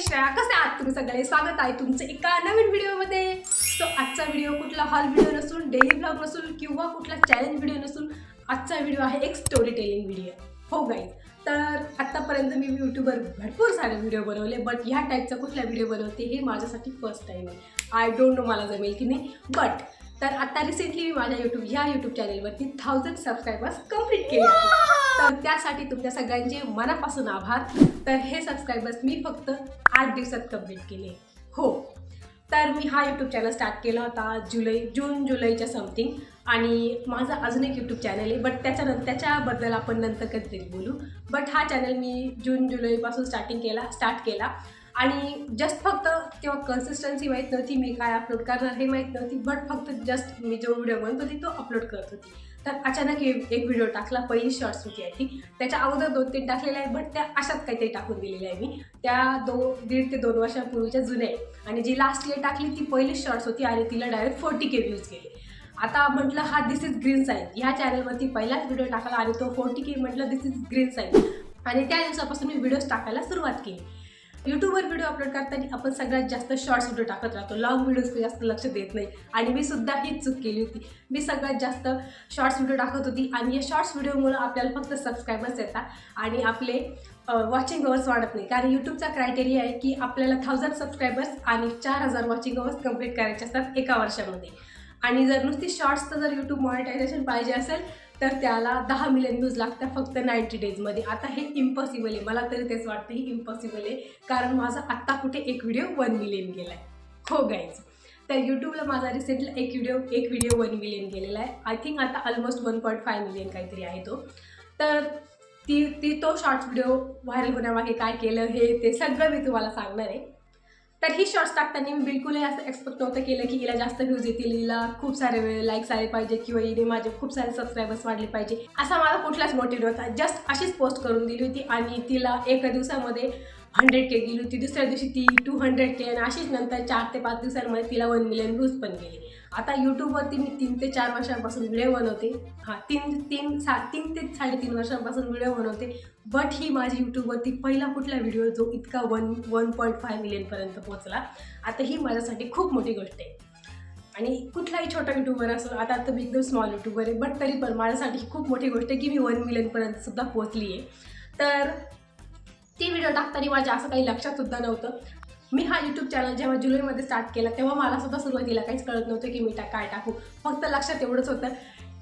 श्रेया, कसे आहात तुम्ही सगळे? स्वागत आहे तुमचं एका नवीन व्हिडिओमध्ये. सो आजचा व्हिडिओ कुठला हॉल व्हिडिओ नसून, डेली ब्लॉग नसून किंवा कुठला चॅलेंज व्हिडिओ नसून, आजचा व्हिडिओ आहे एक स्टोरी टेलिंग व्हिडिओ. हो गाईज, तर आत्तापर्यंत मी यूट्यूबवर भरपूर सारे व्हिडिओ बनवले, बट ह्या टाईपचा कुठला व्हिडिओ बनवते हे माझ्यासाठी फर्स्ट टाईम आहे. आय डोंट नो मला जमेल की नाही, बट तर आता रिसेंटली मी माझ्या यूट्यूब चॅनेलवरती 1000 सबस्क्रायबर्स कंप्लीट केले आहेत. तर त्यासाठी तुमच्या सगळ्यांचे मनापासून आभार. तर हे सबस्क्रायबर्स मी फक्त 8 दिवसात कंप्लीट केले. हो, तर मी हा यूट्यूब चॅनल स्टार्ट केला होता जून जुलैच्या समथिंग, आणि माझा अजून एक यूट्यूब चॅनल आहे, बट त्याच्याबद्दल आपण नंतर कधीतरी बोलू. बट हा चॅनल मी जून जुलैपासून स्टार्ट केला आणि जस्ट फक्त तेव्हा कन्सिस्टन्सी माहीत नव्हती, मी काय अपलोड करणार हे माहीत नव्हती, बट फक्त जस्ट मी जो व्हिडिओ बनत होती तो अपलोड करत होती. तर अचानक एक व्हिडिओ टाकला, पहिली शॉर्ट्स होती आय थिंक. त्याच्या अगोदर 2-3 टाकलेल्या आहे, बट त्या अशाच काहीतरी टाकून दिलेल्या आहे मी. त्या 1.5 ते 2 वर्षांपूर्वीच्या जुन्या आहे, आणि जी लास्ट इयर टाकली ती पहिली शॉर्ट्स होती आणि तिला डायरेक्ट 40K व्ह्यूज गेले. आता म्हटलं हा दिस इज ग्रीन साईन. ह्या चॅनलवरती पहिलाच व्हिडिओ टाकला आणि तो 40K म्हटलं दिस इज ग्रीन साईन. आणि त्या दिवसापासून मी व्हिडिओज टाकायला सुरुवात केली. यूट्यूबवर व्हिडिओ अपलोड करताना आपण सगळ्यात जास्त शॉर्ट्स व्हिडिओ टाकत राहतो, लॉंग व्हिडिओजकडे जास्त लक्ष देत नाही, आणि मी सुद्धा हीच चूक केली होती. मी सगळ्यात जास्त शॉर्ट्स व्हिडिओ टाकत होती, आणि या शॉर्ट्स व्हिडिओमुळे आपल्याला फक्त सबस्क्रायबर्स येतात आणि आपले वॉचिंग अवर्स वाढत नाही. कारण यूट्यूबचा क्रायटेरिया आहे की आपल्याला 1000 सबस्क्रायबर्स आणि 4000 वॉचिंग अवर्स कंप्लीट करायचे असतात एका वर्षामध्ये. आणि जर नुसती शॉर्ट्सचं जर यूट्यूब मॉनिटायझेशन पाहिजे असेल तर त्याला 10 मिलियन व्ह्यूज लागतात फक्त 90 डेजमध्ये. आता हे इम्पॉसिबल आहे, मला तरी तेच वाटतं ही इम्पॉसिबल आहे, कारण माझा आत्ता कुठे एक व्हिडिओ 1 मिलियन गेला आहे. हो गाईज, तर यूट्यूबला माझा रिसेंटली एक व्हिडिओ 1 मिलियन गेलेला आहे. आय थिंक आता ऑलमोस्ट 1.5 मिलियन काहीतरी आहे तो. तर तो शॉर्ट्स व्हिडिओ व्हायरल होण्यामागे काय केलं हे ते सगळं मी तुम्हाला सांगणार आहे. तर ही शॉर्ट्स टाकताना मी बिलकुलही असं एक्सपेक्ट नव्हतं केलं की हिला जास्त व्ह्यूज येतील, हिला खूप सारे लाईक्स आले पाहिजे किंवा हिने माझे खूप सारे सबस्क्रायबर्स वाढले पाहिजे, असा माझा कुठलाच मोटिव्ह नव्हता. जस्ट अशीच पोस्ट करून दिली होती आणि तिला एका दिवसामध्ये 100K गेली होती, दुसऱ्या दिवशी ती 200K, आणि अशीच नंतर 4 ते 5 दिवसांमध्ये तिला 1 मिलियन व्ह्यूज पण गेले. आता यूट्यूबवरती मी 3 ते 4 वर्षांपासून व्हिडिओ बनवते. हां, 3 ते 3.5 वर्षांपासून व्हिडिओ बनवते, बट ही माझी यूट्यूबवरती पहिला कुठला व्हिडिओ जो इतका 1.5 मिलियनपर्यंत पोहोचला. आता ही माझ्यासाठी खूप मोठी गोष्ट आहे. आणि कुठलाही छोटा यूट्यूबर असो, आता मी एकदम स्मॉल यूट्यूबर आहे, बट तरी पण माझ्यासाठी खूप मोठी गोष्ट आहे की मी 1 मिलियनपर्यंत सुद्धा पोहोचली आहे. तर ती व्हिडिओ टाकताना माझ्या असं काही लक्षातसुद्धा नव्हतं. मी हा यूट्यूब चॅनल जेव्हा जुलैमध्ये स्टार्ट केला तेव्हा मला सुद्धा सुरुवातीला काहीच कळत नव्हतं की मी काय टाकू. फक्त लक्षात एवढंच होतं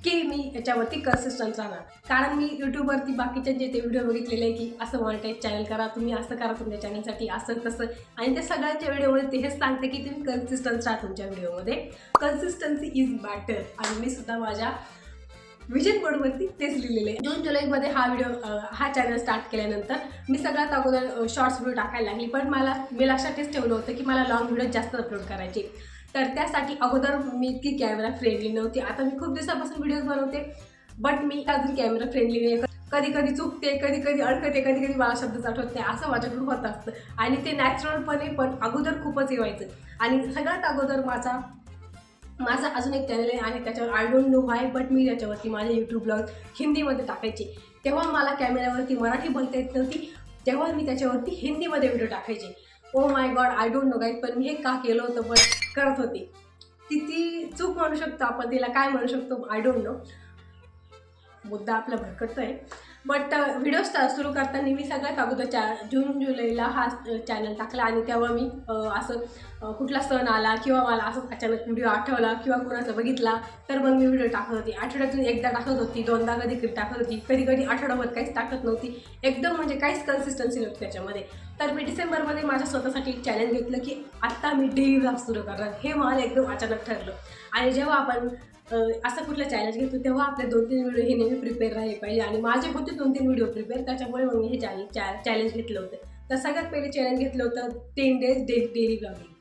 की मी याच्यावरती कन्सिस्टन्स राहणार, कारण मी यूट्यूबवरती बाकीच्यांचे ते व्हिडिओ बघितलेले आहे की असं मॉनिटाईज चॅनल करा, तुम्ही असं करा तुमच्या चॅनलसाठी, असं तसं, आणि ते सगळ्यांच्या व्हिडिओमध्ये ते हेच सांगते की तुम्ही कन्सिस्टन्स राहा तुमच्या व्हिडिओमध्ये. कन्सिस्टन्सी इज मॅटर, आणि मी सुद्धा माझ्या विजन बोर्डवरती तेच लिहिलेलं आहे. जून जुलैमध्ये हा चॅनल स्टार्ट केल्यानंतर मी सगळ्यात अगोदर शॉर्ट्स व्हिडिओ टाकायला लागली, पण मी लक्षातच ठेवलं होतं की मला लॉंग व्हिडिओ जास्त अपलोड करायचे. तर त्यासाठी अगोदर मी इतकी कॅमेरा फ्रेंडली नव्हती. आता मी खूप दिवसापासून व्हिडिओज बनवते, बट मी अजून कॅमेरा फ्रेंडली नाही. कधी चुकते, कधी अडकते, कधी मला शब्दच आठवत नाही, असं माझ्याकडून होत असतं. आणि ते नॅचरलपणे पण अगोदर खूपच येवायचं. आणि सगळ्यात अगोदर माझा अजून एक चॅनल आहे, आणि त्याच्यावर I don't know why, but मी त्याच्यावरती माझे यूट्यूब ब्लॉग हिंदीमध्ये टाकायचे. तेव्हा मला कॅमेऱ्यावरती मराठी बोलता येत नव्हती, तेव्हा मी त्याच्यावरती हिंदीमध्ये व्हिडिओ टाकायचे. Oh my God, I don't no guys, पण मी हे का केलं होतं, बट करत होते. ती चूक म्हणू शकतो आपण, तिला काय म्हणू शकतो, आय डोंट नो. मुद्दा आपला भरकटतो आहे. बट व्हिडिओ सुरू करताना मी सगळ्यात अगोदर जून जुलैला हा चॅनल टाकला, आणि तेव्हा मी असं कुठला सण आला किंवा मला असं अचानक व्हिडिओ आठवला किंवा कोणाचा बघितला तर मग मी व्हिडिओ टाकत होती. आठवड्यातून एकदा टाकत होती, 2दा कधी टाकत होती, कधी आठवड्याभर काहीच टाकत नव्हती. एकदम म्हणजे काहीच कन्सिस्टन्सी नव्हती त्याच्यामध्ये. तर मी डिसेंबरमध्ये माझ्या स्वतःसाठी एक चॅलेंज घेतलं की आत्ता मी डेली व्लॉग सुरू करणार. हे मला एकदम अचानक ठरलं. आणि जेव्हा आपण असं कुठलं चॅलेंज घेतो तेव्हा आपले 2-3 व्हिडिओ हे नेहमी प्रिपेअर राहिले पाहिजे, आणि माझे होते 2-3 व्हिडिओ प्रिपेअर, त्याच्यामुळे मग मी हे चॅलेंज घेतलं होतं. तर सगळ्यात पहिले चॅलेंज घेतलं होतं 10 डेज डेली ब्लॉगिंग.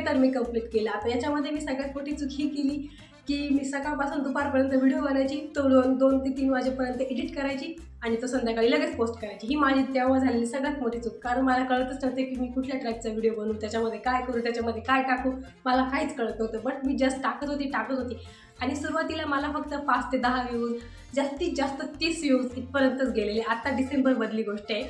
तर मी कंप्लीट केलं. आता याच्यामध्ये मी सगळ्यात मोठी चूक ही केली की मी सकाळपासून दुपारपर्यंत व्हिडिओ बनायची, तो 2 ते 3 वाजेपर्यंत एडिट करायची, आणि तो संध्याकाळी लगेच पोस्ट करायची. ही माझी तेव्हा झालेली सगळ्यात मोठी चूक, कारण मला कळतच नव्हते की मी कुठल्या ट्रॅकचा व्हिडिओ बनवू, त्याच्यामध्ये काय करू, त्याच्यामध्ये काय टाकू, मला काहीच कळत नव्हतं. बट मी जस्ट टाकत होती. आणि सुरुवातीला मला फक्त 5 ते 10 व्ह्यूज, जास्तीत जास्त 30 व्ह्यूज इथपर्यंतच गेलेले. आता डिसेंबर मधली गोष्ट आहे.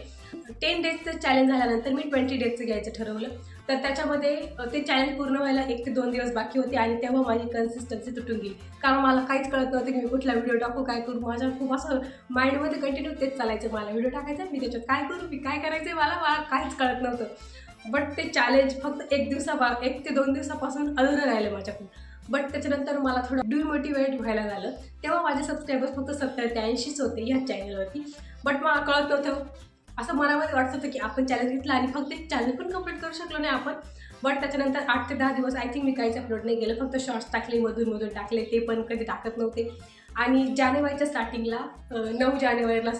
10 डेजचं चॅलेंज झाल्यानंतर मी 20 डेजचं घ्यायचं ठरवलं. तर त्याच्यामध्ये ते चॅलेंज पूर्ण व्हायला 1 ते 2 दिवस बाकी होते आणि तेव्हा माझी कन्सिस्टन्सी तुटून गेली. कारण मला काहीच कळत नव्हतं की मी कुठला व्हिडिओ टाकू, काय करू. माझ्या खूप असं माइंडमध्ये कंटिन्यू तेच चालायचं, मला व्हिडिओ टाकायचा, मी त्याच्यात काय करू, मी काय करायचं, मला काहीच कळत नव्हतं. बट ते चॅलेंज फक्त 1 ते 2 दिवसापासून अधुरं राहिलं माझ्याकडून. बट त्याच्यानंतर मला थोडं डिमोटिवेट व्हायला झालं. तेव्हा माझे सबस्क्रायबर्स फक्त 70 ते 80च होते ह्या चॅनलवरती. बट मला कळत नव्हतं, असं मनामध्ये वाटत होतं की आपण चॅलेंज घेतला आणि फक्त एक चॅलेंज पण कंप्लीट करू शकलो नाही आपण. बट त्याच्यानंतर 8 ते 10 दिवस आय थिंक मी काहीच अपलोड नाही केलं, फक्त शॉर्ट्स टाकले, मधून टाकले, ते पण कधी टाकत नव्हते. आणि जानेवारीच्या स्टार्टिंगला 9 जानेवारीला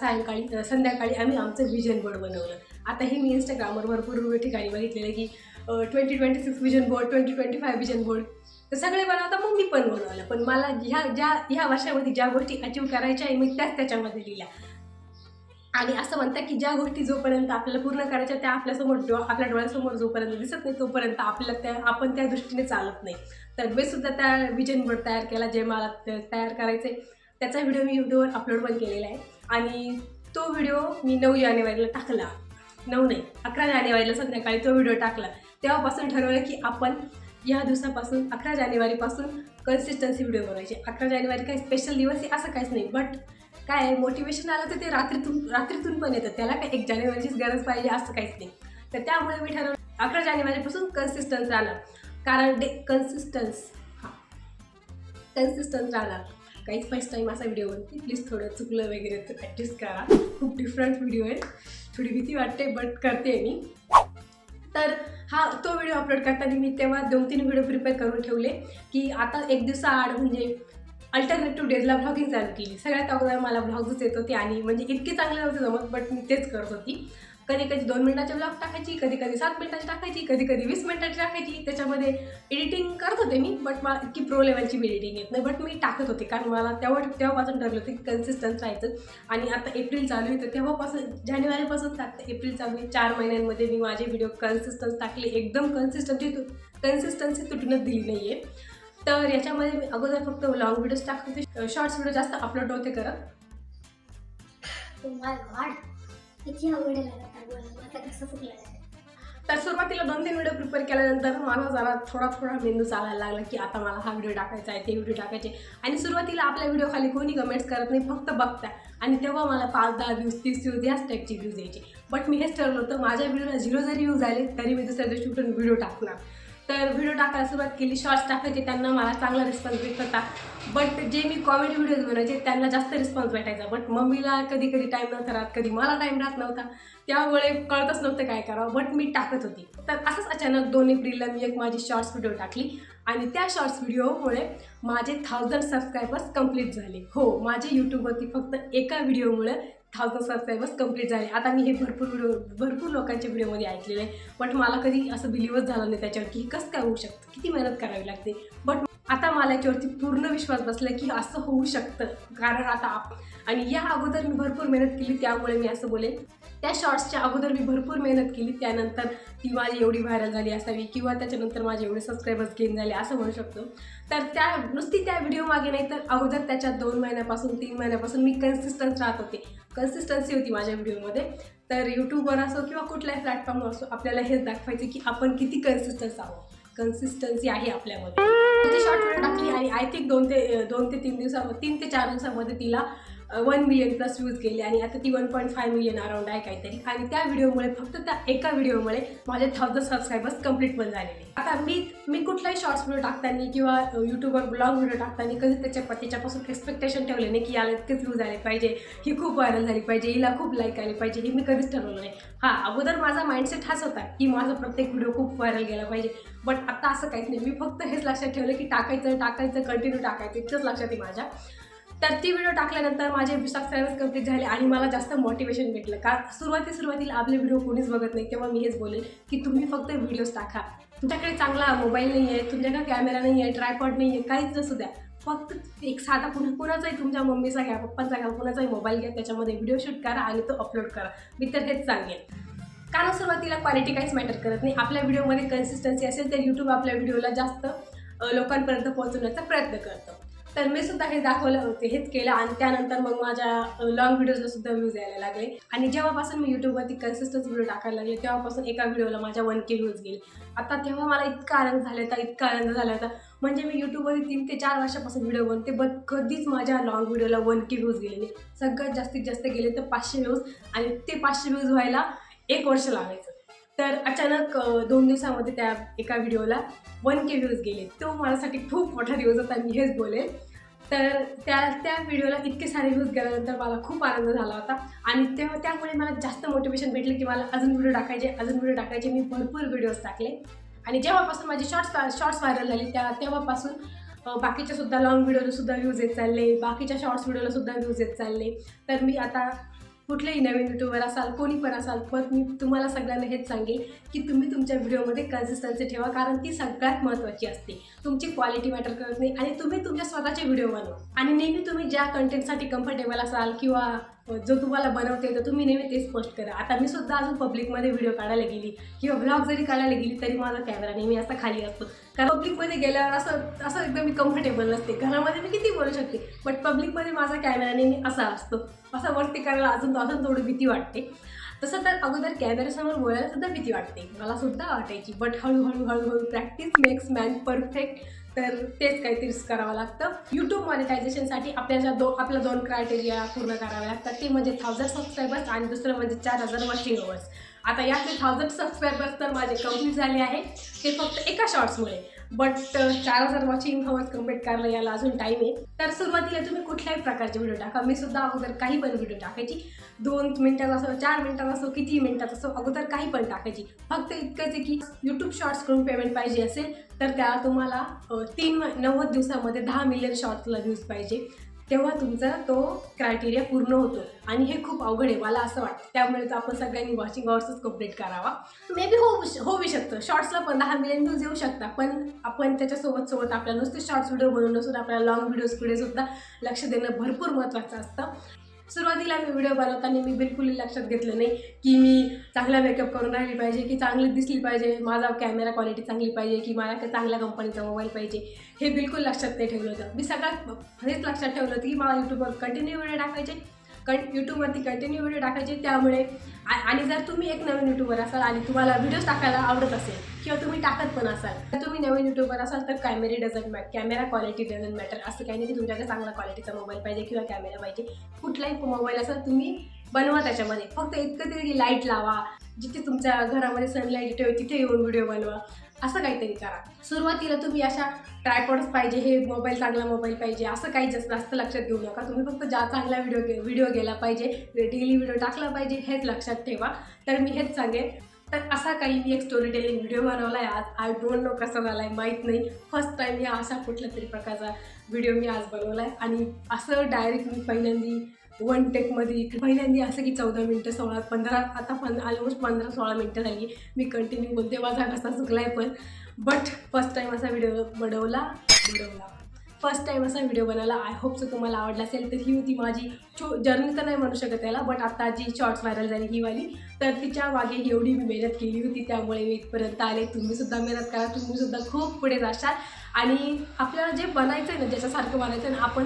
संध्याकाळी आम्ही आमचं विजन बोर्ड बनवलं. आताही मी इंस्टाग्रामवर भरपूर ठिकाणी बघितलेलं की 2026 विजन बोर्ड, 2025 विजन बोर्ड, तर सगळे बनवता, मग मी पण बनवलं. पण मला ह्या वर्षामध्ये ज्या गोष्टी अचीव करायच्या आहे मी त्याच्यामध्ये लिहिल्या. आणि असं म्हणतात की ज्या गोष्टी जोपर्यंत आपल्याला पूर्ण करायच्या त्या आपल्या डोळ्यासमोर जोपर्यंत दिसत नाही तोपर्यंत आपण त्या दृष्टीने चालत नाही. तर मी सुद्धा त्या विजन बोर्ड तयार केला, जे मला तयार करायचे. त्याचा व्हिडिओ मी यूट्यूबवर अपलोड पण केलेला आहे. आणि तो व्हिडिओ मी 9 जानेवारीला टाकला. 11 जानेवारीला संध्याकाळी तो व्हिडिओ टाकला. तेव्हापासून ठरवलं की आपण या दिवसापासून 11 जानेवारीपासून कन्सिस्टन्सी व्हिडिओ बनवायचे. 11 जानेवारी काही स्पेशल दिवस आहे असं काहीच नाही. बट काय मोटिवेशन आलं तर ते रात्रीतून पण येतं. त्याला काय 1 जानेवारीचीच गरज पाहिजे असं काहीच नाही. तर त्यामुळे मी ठरवलं 11 जानेवारीपासून कन्सिस्टन्स राहणार. कारण कन्सिस्टन्स राहणार. काहीच फर्स्ट टाईम असा व्हिडिओ बनते, प्लीज थोडं चुकलं वगैरे तर ॲडजस्ट करा. खूप डिफरंट व्हिडिओ आहे, थोडी भीती वाटते बट करते मी. तर तो व्हिडिओ अपलोड करताना मी तेव्हा 2-3 व्हिडिओ प्रिपेअर करून ठेवले की आता 1 दिवसाआड म्हणजे अल्टरनेटिव्ह डेजला व्लॉगिंग चालू केली. सगळ्यात अगोदर मला व्लॉग्सच येत होते आणि म्हणजे इतके चांगले नव्हते जमत, बट मी तेच करत होती. कधी 2 मिनिटाचे व्लॉग टाकायची, कधी 7 मिनिटाची टाकायची, कधी 20 मिनिटाची टाकायची. त्याच्यामध्ये एडिटिंग करत होते मी, बट मला इतकी प्रो लेवलची एडिटिंग येत नाही. बट मी टाकत होते कारण मला तेव्हापासून ठरलं होतं की कन्सिस्टन्स राहायचं. आणि आता एप्रिल चालू आहे, तर तेव्हापासून जानेवारीपासून टाकते, एप्रिल चालू आहे, 4 महिन्यांमध्ये मी माझे व्हिडिओ कन्सिस्टन्स टाकले. एकदम कन्सिस्टन्सी तुटूनच दिली नाही आहे. तर याच्यामध्ये मी अगोदर फक्त लॉंग व्हिडिओज टाकत होते, शॉर्ट्स व्हिडिओ जास्त अपलोड नव्हते करत. तर सुरुवातीला 2-3 व्हिडिओ प्रिपेअर केल्यानंतर मला जरा थोडा मेंदू चालायला लागला की आता मला हा व्हिडिओ टाकायचा आहे, ते व्हिडिओ टाकायचे. आणि सुरुवातीला आपल्या व्हिडिओ खाली कोणी कमेंट्स करत नाही, फक्त बघता. आणि तेव्हा मला 5-10 व्ह्यूज, 30 व्ह्यूज याच टाईपचे व्ह्यूज यायचे. बट मी हेच ठरवलं होतं, माझ्या व्हिडिओला 0 जरी व्ह्यूज आले तरी मी दुसऱ्या दिवशी उठून व्हिडिओ टाकणार. तर व्हिडिओ टाकायला सुरुवात केली, शॉर्ट्स टाकायचे, त्यांना मला चांगला रिस्पॉन्स भेटत होता. बट जे मी कॉमेडी व्हिडिओज बनवायचे त्यांना जास्त रिस्पॉन्स भेटायचा. बट मम्मीला कधी टाईम नव्हता राहत, कधी मला टाईम राहत नव्हता, त्यामुळे कळतच नव्हतं काय करावं. बट मी टाकत होती. तर असंच अचानक 2 एप्रिलला मी एक माझी शॉर्ट्स व्हिडिओ टाकली आणि त्या शॉर्ट्स व्हिडिओमुळे माझे 1000 सबस्क्रायबर्स कंप्लीट झाले. हो, माझे यूट्यूबवरती फक्त एका व्हिडिओमुळे 1000 सबस्क्रायबर्स कंप्लीट झाले. आता मी हे भरपूर लोकांच्या व्हिडिओमध्ये ऐकलेलं आहे. बट मला कधी असं बिलीवच झालं नाही त्याच्यावर की कसं काय होऊ शकतं, किती मेहनत करावी लागते. बट आता मला याच्यावरती पूर्ण विश्वास बसला की असं होऊ शकतं. कारण आता आणि या अगोदर मी भरपूर मेहनत केली, त्यामुळे मी असं बोलेन. त्या शॉर्ट्सच्या अगोदर मी भरपूर मेहनत केली, त्यानंतर ती माझी एवढी व्हायरल झाली असावी किंवा त्याच्यानंतर माझे एवढे सबस्क्रायबर्स गेन झाले असं म्हणू शकतो. तर नुसती त्या व्हिडिओ मागे नाही, तर अगोदर त्याच्या 2 महिन्यापासून 3 महिन्यापासून मी कन्सिस्टन्स राहत होते. कन्सिस्टन्सी होती माझ्या व्हिडिओमध्ये. तर यूट्यूबवर असो किंवा कुठल्याही प्लॅटफॉर्मवर असो, आपल्याला हेच दाखवायचं की आपण किती कन्सिस्टन्सी आहे आपल्यामध्ये. ती शॉर्ट व्हिडिओ टाकली आणि आय थिंक 2 ते 3 ते 4 दिवसामध्ये तिला 1 मिलियन प्लस व्ह्यूज गेले आणि आता ती 1.5 मिलियन अराउंड आहे काहीतरी. आणि त्या व्हिडिओमुळे, फक्त त्या एका व्हिडिओमुळे माझे 1000 सबस्क्रायबर्स कंप्लीट पण झालेले. आता मी कुठलाही शॉर्ट्स व्हिडिओ टाकताना किंवा यूट्यूबवर ब्लॉग व्हिडिओ टाकताना कधी त्याच्यापासून एक्सपेक्टेशन ठेवले नाही की याला इतकेच व्ह्यूज आले पाहिजे, ही खूप व्हायरल झाली पाहिजे, हिला खूप लाईक आले पाहिजे, हे मी कधीच ठरवलं नाही. अगोदर माझा माइंडसेट हाच होता की माझा प्रत्येक व्हिडिओ खूप व्हायरल गेला पाहिजे. बट आता असं काहीच नाही. मी फक्त हेच लक्षात ठेवलं की टाकायचं कंटिन्यू टाकायचं, इतकंच लक्षात आहे माझ्या. तर ती व्हिडिओ टाकल्यानंतर माझे सबस्क्रायबर्स कंप्लीट झाले आणि मला जास्त मोटिवेशन भेटलं. कारण सुरुवातीला आपले व्हिडिओ कोणीच बघत नाही, तेव्हा मी हेच बोलेन की तुम्ही फक्त व्हिडिओज टाका. तुमच्याकडे चांगला मोबाईल नाही आहे, तुमच्याकडे कॅमेरा नाही आहे, ट्रायपॉड नाही आहे, काहीच नसू द्या, फक्त एक साधा कुणाचाही, तुमच्या मम्मीचा घ्या, पप्पांचा घ्या, कुणाचाही मोबाईल घ्या, त्याच्यामध्ये व्हिडिओ शूट करा आणि तो अपलोड करा. मी तर हेच सांगेन. कारण सुरुवातीला क्वालिटी काहीच मॅटर करत नाही. आपल्या व्हिडिओमध्ये कन्सिस्टन्सी असेल तर यूट्यूब आपल्या व्हिडिओला जास्त लोकांपर्यंत पोहोचवण्याचा प्रयत्न करतं. तर मी सुद्धा हे दाखवलं होते, हेच केलं आणि त्यानंतर मग माझ्या लॉंग व्हिडिओजला सुद्धा व्ह्यूज यायला लागले. आणि जेव्हापासून मी यूट्यूबवरती कन्सिस्टन्स व्हिडिओ टाकायला लागले तेव्हापासून एका व्हिडिओला माझ्या 1K व्ह्यूज गेले. आता तेव्हा मला इतका आनंद झाला होता, इतका आनंद झाला होता. म्हणजे मी यूट्यूबवरती 3 ते 4 वर्षापासून व्हिडिओ बनते, बट कधीच माझ्या लॉंग व्हिडिओला 1K व्ह्यूज गेले नाही. सगळ्यात जास्तीत जास्त गेले तर 500 व्ह्यूज आणि ते 500 व्ह्यूज व्हायला 1 वर्ष लागायचं. तर अचानक 2 दिवसामध्ये त्या एका व्हिडिओला 1K व्ह्यूज गेले. तो माझ्यासाठी खूप मोठा दिवस होता, मी हेच बोलेल. तर त्या व्हिडिओला इतके सारे व्ह्यूज गेल्यानंतर मला खूप आनंद झाला होता आणि त्यामुळे मला जास्त मोटिवेशन भेटलं की मला अजून व्हिडिओ टाकायचे. मी भरपूर व्हिडिओज टाकले आणि जेव्हापासून माझी शॉर्ट्स व्हायरल झाली तेव्हापासून बाकीच्या सुद्धा लॉंग व्हिडिओला सुद्धा व्ह्यूज येत चालले, बाकीच्या शॉर्ट्स व्हिडिओला सुद्धा व्ह्यूज येत चालले. तर मी आता कुठलेही नवीन यूट्यूबर असाल, कोणी पण असाल, पण मी तुम्हाला सगळ्यांना हेच सांगेल की तुम्ही तुमच्या व्हिडिओमध्ये कन्सिस्टन्सी ठेवा, कारण ती सगळ्यात महत्त्वाची असते. तुमची क्वालिटी मॅटर करत नाही आणि तुम्ही तुमच्या स्वतःचे व्हिडिओ बनवा आणि नेहमी तुम्ही ज्या कंटेंटसाठी कम्फर्टेबल असाल किंवा जो तुम्हाला बनवते तर तुम्ही नेहमी तेच पोस्ट करा. आता मी सुद्धा अजून पब्लिकमध्ये व्हिडिओ काढायला गेली किंवा ब्लॉग जरी काढायला गेली तरी माझा कॅमेरा नेहमी असा खाली असतो, कारण पब्लिकमध्ये गेल्यावर असं एकदम मी कम्फर्टेबल नसते. घरामध्ये मी किती बोलू शकते, बट पब्लिकमध्ये माझा कॅमेरा नेहमी असा असतो, असं वरती करायला अजून थोडी भीती वाटते. तसं तर अगोदर कॅमेऱ्यासमोर बोलायला सुद्धा भीती वाटते, मला सुद्धा वाटायची, बट हळूहळू प्रॅक्टिस मेक्स मॅन परफेक्ट. तर तेच काहीतरी करावं लागतं. यूट्यूब मॉनिटायझेशनसाठी आपल्या 2 क्रायटेरिया पूर्ण करावे लागतात. ते म्हणजे 1000 सबस्क्रायबर्स आणि दुसरं म्हणजे 4000 वॉचिंग अवर्स. आता यातले 1000 सबस्क्रायबर्स तर माझे कंप्लीट झाले आहे, ते फक्त एका शॉर्ट्समुळे, बट 4000 वॉचिंग अवर्स कंप्लीट करायला याला अजून टाईम आहे. तर सुरुवातीला तुम्ही कुठल्याही प्रकारचे व्हिडिओ टाका. मी सुद्धा अगोदर काही पण व्हिडिओ टाकायची, 2 मिनिटात असो, 4 मिनिटात असो, किती मिनिटात असो, अगोदर काही पण टाकायची. फक्त इतकंच आहे की यूट्यूब शॉर्ट्सकडून पेमेंट पाहिजे असेल तर त्याला तुम्हाला 90 दिवसामध्ये 10 मिलियन शॉर्ट्सला व्ह्यूज पाहिजे, तेव्हा तुमचा तो क्रायटेरिया पूर्ण होतो आणि हे खूप अवघड आहे मला असं वाटतं. त्यामुळेच आपण सगळ्यांनी वॉचिंग अवर्सच कंप्लीट करावा. मे बी होऊ शकतं, शॉर्ट्सला पण 10 मिलियन व्ह्यूज येऊ शकतात, पण आपण त्याच्यासोबत आपल्याला नुसते शॉर्ट्स व्हिडिओ बनवून नसून आपल्याला लॉंग व्हिडिओजकडे सुद्धा लक्ष देणं भरपूर महत्त्वाचं असतं. सुरुवातीला मी व्हिडिओ बनवताना मी बिलकुल लक्षात घेतलं नाही की मी चांगला मेकअप करून राहिली पाहिजे, की चांगली दिसली पाहिजे, माझा कॅमेरा क्वालिटी चांगली पाहिजे, की मला चांगल्या कंपनीचा मोबाईल पाहिजे, हे बिलकुल लक्षात नाही ठेवलं होतं. मी सगळ्यात हेच लक्षात ठेवलं होतं की मला यूट्यूबवरती कंटिन्यू व्हिडिओ टाकायचे. त्यामुळे आणि जर तुम्ही एक नवीन यूट्यूबर असाल आणि तुम्हाला व्हिडिओज टाकायला आवडत असेल किंवा तुम्ही टाकत पण असाल, तर तुम्ही नवीन यूट्यूबर असाल तर कॅमेरा क्वालिटी डझंट मॅटर. असं काही नाही की तुमच्याकडे चांगला क्वालिटीचा मोबाईल पाहिजे किंवा कॅमेरा पाहिजे. कुठलाही मोबाईल असेल तुम्ही बनवा त्याच्यामध्ये, फक्त इतकं तरी की लाईट लावा, जिथे तुमच्या घरामध्ये सनलाईट येते तिथे येऊन व्हिडिओ बनवा, असं काहीतरी करा. सुरुवातीला तुम्ही अशा ट्रायपॉड्स पाहिजे, हे मोबाईल चांगला मोबाईल पाहिजे असं काही जास्त लक्षात घेऊ नका. तुम्ही फक्त चांगला व्हिडिओ गेला पाहिजे, डेली व्हिडिओ टाकला पाहिजे, हेच लक्षात ठेवा. तर मी हेच सांगेन. तर असा काही मी एक स्टोरी टेलिंग व्हिडिओ बनवला आहे आज. आय डोंट नो कसा झाला आहे, माहीत नाही. फर्स्ट टाईम मी असा कुठल्या तरी प्रकारचा व्हिडिओ मी आज बनवला आहे आणि असं डायरेक्ट मी पहिल्यांदा असं की 14 मिनटं 16-15 आता ऑलमोस्ट 15-16 मिनटं झाली मी कंटिन्यू बोलते. माझा कसा चुकला आहे पण बट फर्स्ट टाईम असा व्हिडिओ बनवला. आय होप सो तुम्हाला आवडला असेल. तर ही होती माझी जर्नी, तर नाही म्हणू शकत त्याला, बट आता जी शॉर्ट्स व्हायरल झाली ही वाली, तर तिच्या मागे एवढी मी मेहनत केली होती, त्यामुळे मी इथपर्यंत आले. तुम्हीसुद्धा मेहनत करा, तुम्हीसुद्धा खूप पुढे जाशाल आणि आपल्याला जे बनायचं आहे ना, ज्याच्यासारखं बनायचं आहे ना, आपण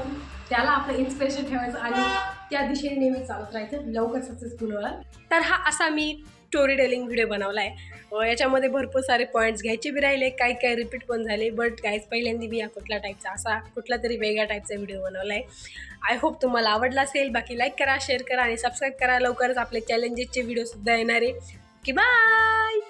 त्याला आपलं इन्स्पिरेशन ठेवायचं आणि त्या दिशेने नेहमी चालत राहायचं, लवकर सक्सेसफुल व्हाल. तर हा असा मी स्टोरी टेलिंग व्हिडिओ बनवला आहे. याच्यामध्ये भरपूर सारे पॉईंट्स घ्यायचे बी राहिले, काही रिपीट पण झाले, बट गाईज पहिल्यांदा मी कुठला तरी वेगळ्या टाईपचा व्हिडिओ बनवला आहे. आय होप तुम्हाला आवडला असेल. बाकी लाईक करा, शेअर करा आणि सबस्क्राईब करा. लवकरच आपले चॅलेंजेसचे व्हिडिओसुद्धा येणार आहे. की बाय.